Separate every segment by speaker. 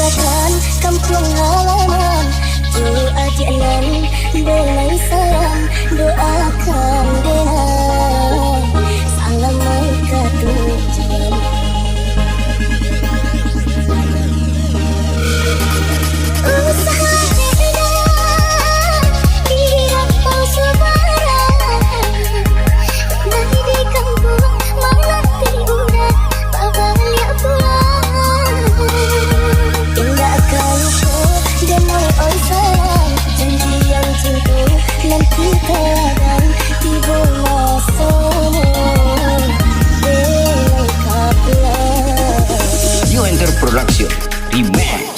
Speaker 1: tinggalkan kampung halaman, jauh ajanan belai salam, doakan denang, salam mereka tujuan. Usaha enak di Rantau Semarang, dari di kampung menanti udah babalik pulang. Indah kalau damai oi sayang, janji yang cinta nanti terang tiba masamu belai kapelan.
Speaker 2: New Enter Production Remix.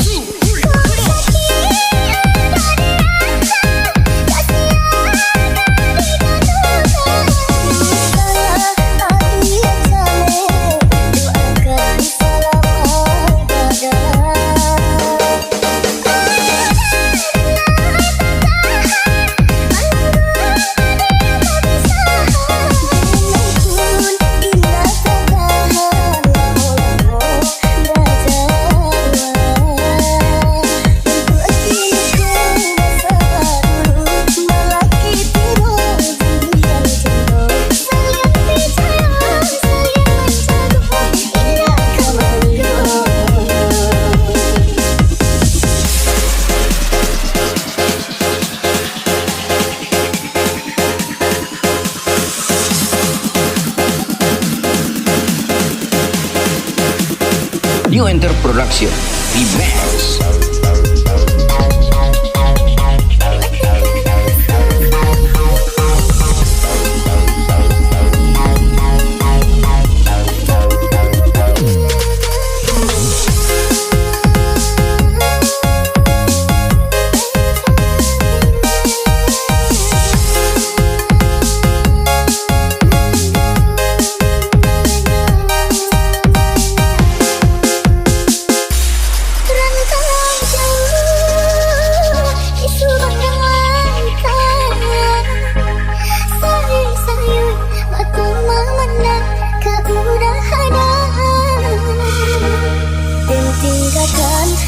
Speaker 2: New Enter Production Remix.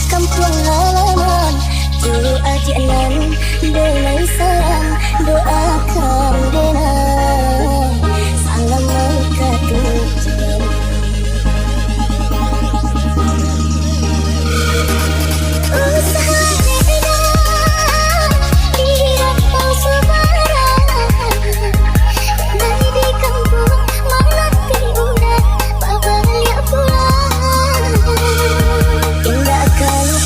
Speaker 2: Kampung halaman, jauh ajanan belai salam, doakan denang, salam mereka tujuan. Usaha enak di Rantau Semarang, dari di kampung menanti udah babalik pulang. Indah kalau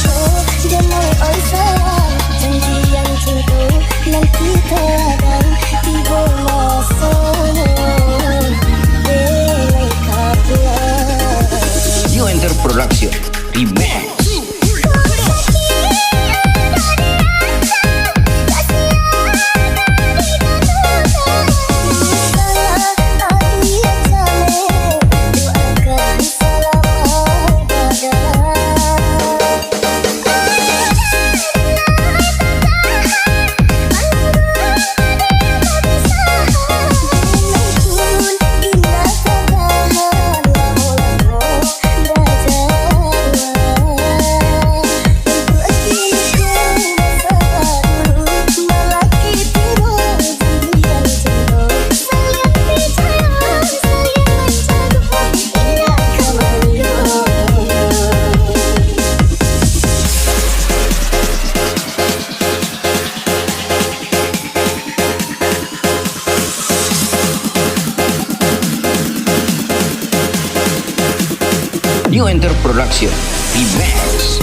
Speaker 2: damai oi sayang, janji yang cinta nanti terang tiba masamu belai kapelan. New Enter Production Remix. New Enter Production Remix.